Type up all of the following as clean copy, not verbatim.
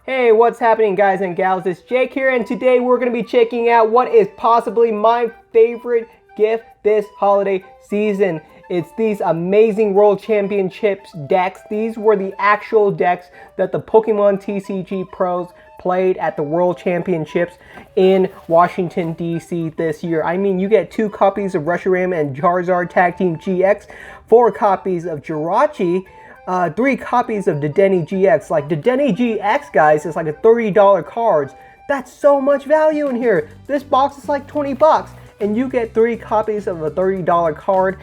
Hey, what's happening, guys and gals? It's Jake here, and today we're going to be checking out what is possibly my favorite gift this holiday season. It's these amazing World Championships decks. These were the actual decks that the Pokemon TCG pros played at the World Championships in Washington, D.C. this year. I mean, you get 2 copies of Reshiram and Charizard Tag Team GX, 4 copies of Jirachi, 3 copies of Dedenne GX. Like, Dedenne GX, guys, is like a $30 cards. That's so much value in here. This box is like 20 bucks, and you get 3 copies of a $30 card.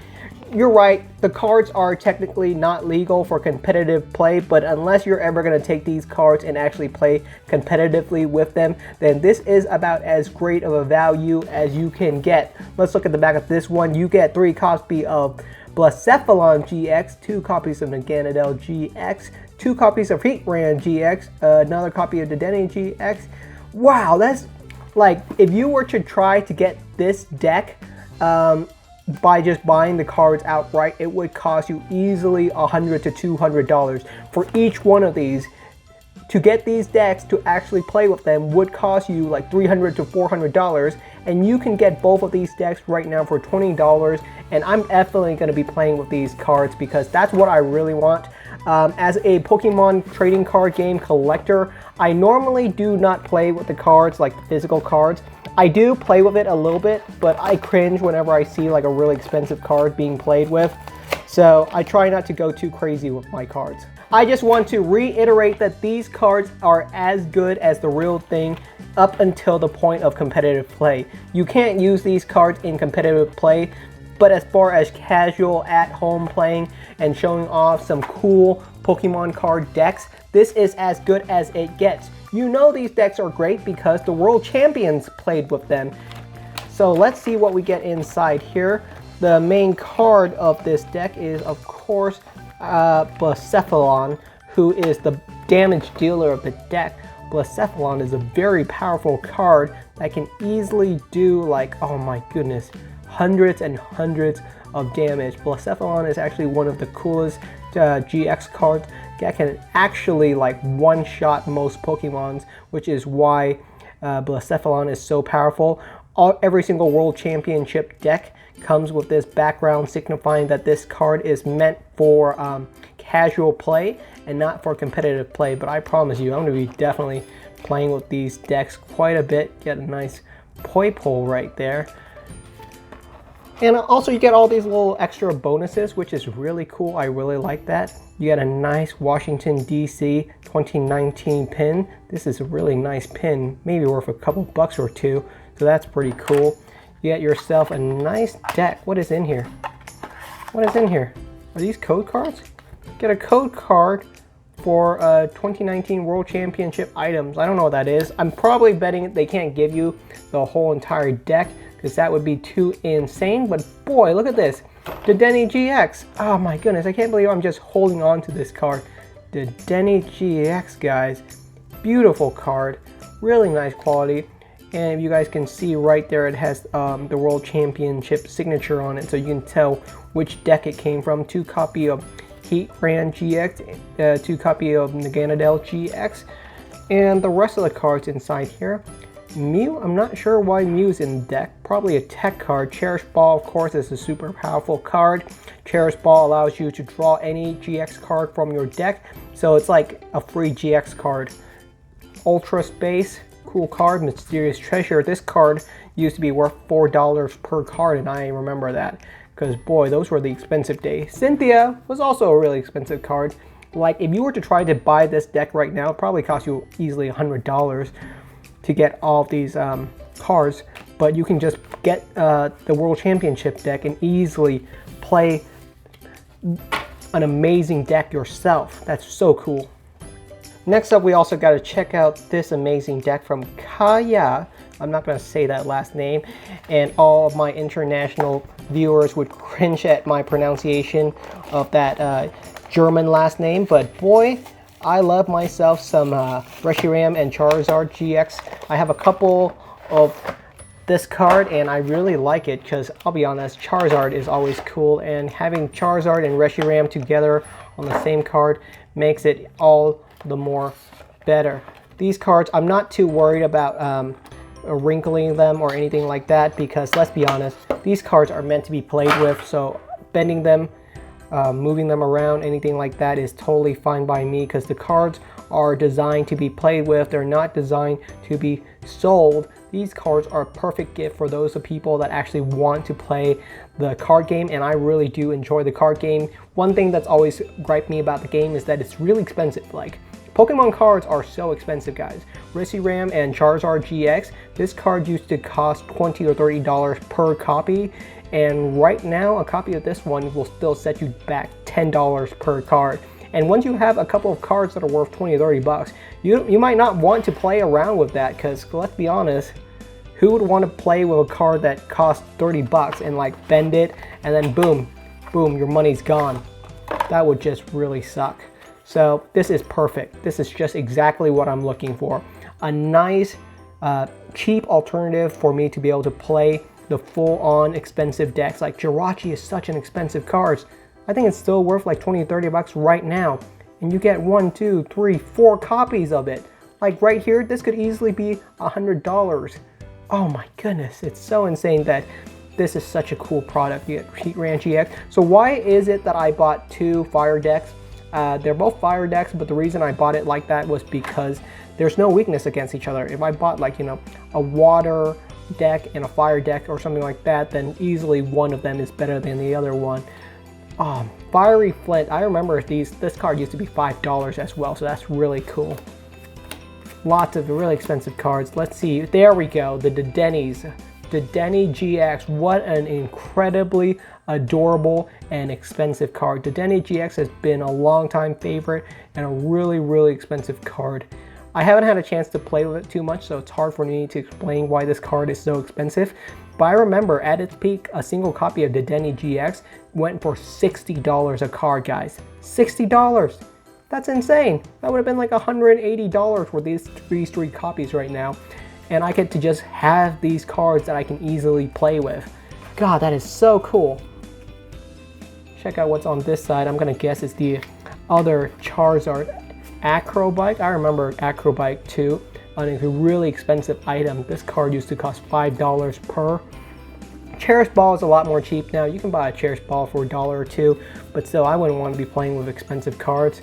You're right, the cards are technically not legal for competitive play, but unless you're ever going to take these cards and actually play competitively with them, then this is about as great of a value as you can get. Let's look at the back of this one. You get 3 copies of Blacephalon GX, 2 copies of Naganadel GX, 2 copies of Heatran GX, another copy of Dedenne GX. Wow, that's like, if you were to try to get this deck by just buying the cards outright, it would cost you easily $100 to $200 for each one of these. To get these decks to actually play with them would cost you like $300 to $400, and you can get both of these decks right now for $20, and I'm definitely going to be playing with these cards because that's what I really want. As a Pokemon trading card game collector, I normally do not play with the cards, like the physical cards. I do play with it a little bit, but I cringe whenever I see like a really expensive card being played with. So I try not to go too crazy with my cards. I just want to reiterate that these cards are as good as the real thing up until the point of competitive play. You can't use these cards in competitive play, but as far as casual at-home playing and showing off some cool Pokemon card decks, this is as good as it gets. You know these decks are great because the World Champions played with them. So let's see what we get inside here. The main card of this deck is, of course, Blacephalon, who is the damage dealer of the deck. Blacephalon is a very powerful card that can easily do, like, oh my goodness, hundreds and hundreds of damage. Blacephalon is actually one of the coolest GX cards that can actually like one-shot most Pokemons, which is why Blacephalon is so powerful. Every single World Championship deck comes with this background signifying that this card is meant for casual play and not for competitive play. But I promise you, I'm going to be definitely playing with these decks quite a bit. Get a nice Poipole right there. And also you get all these little extra bonuses, which is really cool. I really like that. You get a nice Washington, D.C. 2019 pin. This is a really nice pin, maybe worth a couple bucks or two. So that's pretty cool. You get yourself a nice deck. What is in here? What is in here? Are these code cards? Get a code card for 2019 World Championship items. I don't know what that is. I'm probably betting they can't give you the whole entire deck because that would be too insane. But boy, look at this. Dedenne GX. Oh my goodness, I can't believe I'm just holding on to this card. Dedenne GX, guys. Beautiful card. Really nice quality. And if you guys can see right there, it has the World Championship signature on it, so you can tell which deck it came from. 2 copies of Heatran GX, 2 copies of Naganadel GX, and the rest of the cards inside here. Mew, I'm not sure why Mew's in the deck. Probably a tech card. Cherish Ball, of course, is a super powerful card. Cherish Ball allows you to draw any GX card from your deck, so it's like a free GX card. Ultra Space, cool card. Mysterious Treasure. This card used to be worth $4 per card, and I remember that because boy, those were the expensive days. Cynthia was also a really expensive card. Like, if you were to try to buy this deck right now, it probably cost you easily $100 to get all of these cards, but you can just get the World Championship deck and easily play an amazing deck yourself. That's so cool. Next up, we also got to check out this amazing deck from Kaya. I'm not going to say that last name, and all of my international viewers would cringe at my pronunciation of that German last name, but boy, I love myself some Reshiram and Charizard GX. I have a couple of this card and I really like it because, I'll be honest, Charizard is always cool, and having Charizard and Reshiram together on the same card makes it all the more better. These cards, I'm not too worried about wrinkling them or anything like that, because let's be honest, these cards are meant to be played with, so bending them, moving them around, anything like that is totally fine by me, because the cards are designed to be played with. They're not designed to be sold. These cards are a perfect gift for those of people that actually want to play the card game, and I really do enjoy the card game. One thing that's always griped me about the game is that it's really expensive. Like, Pokemon cards are so expensive, guys. Reshiram and Charizard GX, this card used to cost $20 or $30 per copy, and right now a copy of this one will still set you back $10 per card. And once you have a couple of cards that are worth 20 or 30 bucks, you might not want to play around with that, because let's be honest, who would want to play with a card that costs 30 bucks and like bend it and then boom, boom, your money's gone? That would just really suck. So this is perfect. This is just exactly what I'm looking for. A nice, cheap alternative for me to be able to play the full-on expensive decks. Like Jirachi is such an expensive card. I think it's still worth like 20 or 30 bucks right now. And you get 1, 2, 3, 4 copies of it. Like right here, this could easily be $100. Oh my goodness, it's so insane that this is such a cool product. You get Heatran GX. So why is it that I bought 2 fire decks? They're both fire decks, but the reason I bought it like that was because there's no weakness against each other. If I bought like, you know, a water deck and a fire deck or something like that, then easily one of them is better than the other one. Fiery Flint, I remember this card used to be $5 as well, so that's really cool. Lots of really expensive cards. Let's see, there we go, the Dedenny's. Dedenne GX, what an incredibly adorable and expensive card. Dedenne GX has been a long time favorite and a really, really expensive card. I haven't had a chance to play with it too much, so it's hard for me to explain why this card is so expensive. But I remember at its peak, a single copy of Dedenne GX went for $60 a card, guys. $60! That's insane. That would have been like $180 for these 3 copies right now. And I get to just have these cards that I can easily play with. God, that is so cool. Check out what's on this side. I'm gonna guess it's the other Charizard. Acrobike, I remember Acrobike too. A really expensive item. This card used to cost $5 per. Cherish Ball is a lot more cheap now. You can buy a Cherish Ball for $1 or $2, but still, I wouldn't want to be playing with expensive cards.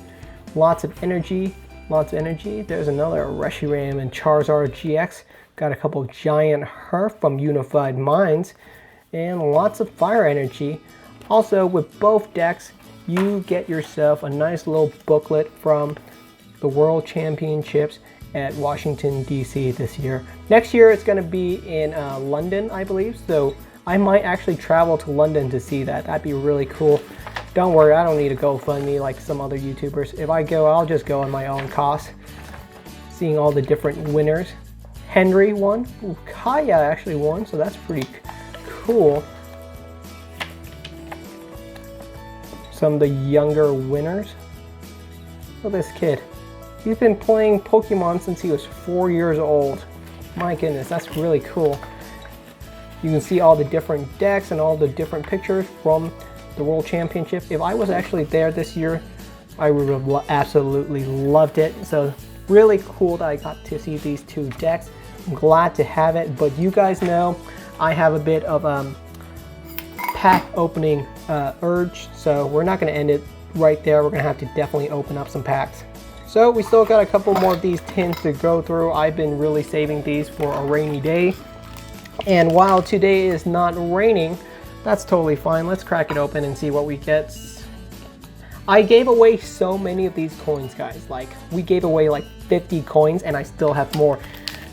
Lots of energy, lots of energy. There's another Reshiram and Charizard GX. Got a couple giant Herf from Unified Minds, and lots of fire energy. Also, with both decks, you get yourself a nice little booklet from the World Championships at Washington, D.C. this year. Next year, it's going to be in London, I believe, so I might actually travel to London to see that. That'd be really cool. Don't worry, I don't need a GoFundMe like some other YouTubers. If I go, I'll just go on my own cost. Seeing all the different winners. Henry won. Ooh, Kaya actually won, so that's pretty cool. Some of the younger winners. Look at this kid. He's been playing Pokemon since he was 4 years old. My goodness, that's really cool. You can see all the different decks and all the different pictures from the World Championship. If I was actually there this year, I would have absolutely loved it. So really cool that I got to see these 2 decks. I'm glad to have it, but you guys know I have a bit of pack opening urge, so we're not going to end it right there. We're going to have to definitely open up some packs. So we still got a couple more of these tins to go through. I've been really saving these for a rainy day. And while today is not raining, that's totally fine. Let's crack it open and see what we get. I gave away so many of these coins, guys. Like, we gave away like 50 coins and I still have more.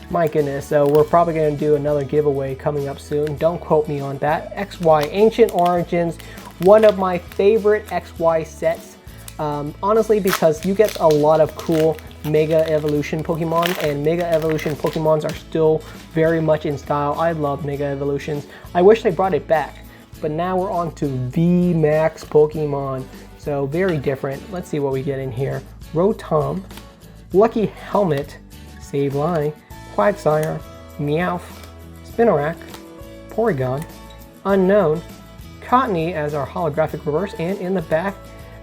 My goodness, so we're probably going to do another giveaway coming up soon. Don't quote me on that. XY Ancient Origins, one of my favorite XY sets. Honestly, because you get a lot of cool Mega Evolution Pokemon, and Mega Evolution Pokemons are still very much in style. I love Mega Evolutions. I wish they brought it back, but now we're on to VMAX Pokemon. So very different. Let's see what we get in here. Rotom, Lucky Helmet, Sableye, Quagsire, Meowth, Spinarak, Porygon, Unknown, Cottony as our holographic reverse, and in the back,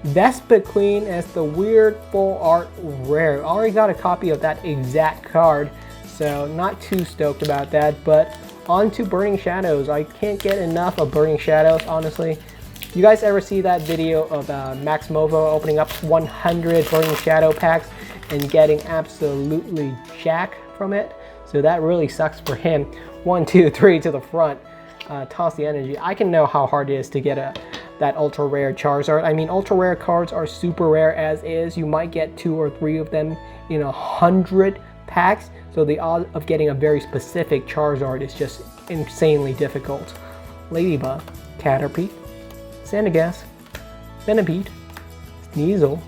Vespiquen as the weird full art rare. Already got a copy of that exact card, so not too stoked about that. But on to Burning Shadows. I can't get enough of Burning Shadows, honestly. You guys ever see that video of Max Movo opening up 100 Burning Shadow packs and getting absolutely jack from it? So that really sucks for him. 1, 2, 3 to the front. Toss the energy. I can know how hard it is to get that ultra rare Charizard. I mean, ultra rare cards are super rare as is. You might get 2 or 3 of them in 100 packs. So the odds of getting a very specific Charizard is just insanely difficult. Ladybug, Caterpie, Sandygast, Venipede, Sneasel,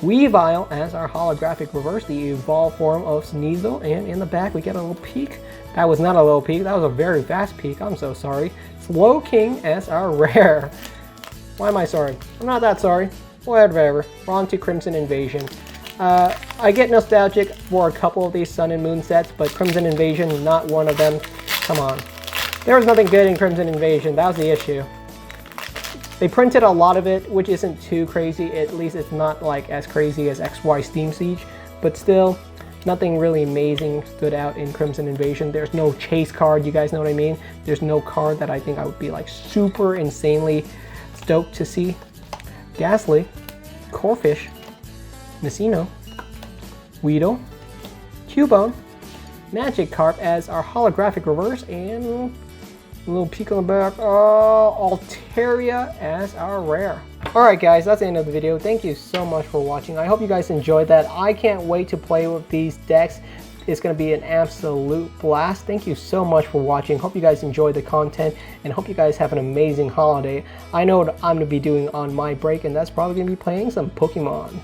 Weavile as our holographic reverse, the evolved form of Sneasel, and in the back we get a little peek. That was not a little peek, that was a very fast peek, I'm so sorry. Slowking as our rare. Why am I sorry? I'm not that sorry. Whatever. We're on to Crimson Invasion. I get nostalgic for a couple of these Sun and Moon sets, but Crimson Invasion, not one of them. Come on. There was nothing good in Crimson Invasion, that was the issue. They printed a lot of it, which isn't too crazy. At least it's not like as crazy as XY Steam Siege, but still, nothing really amazing stood out in Crimson Invasion. There's no chase card, you guys know what I mean? There's no card that I think I would be like super insanely stoked to see. Ghastly, Corphish, Messino, Weedle, Cubone, Magikarp as our holographic reverse, and a little peek on the back. Altaria as our rare. Alright guys, that's the end of the video. Thank you so much for watching. I hope you guys enjoyed that. I can't wait to play with these decks. It's going to be an absolute blast. Thank you so much for watching. Hope you guys enjoyed the content and hope you guys have an amazing holiday. I know what I'm going to be doing on my break, and that's probably going to be playing some Pokemon.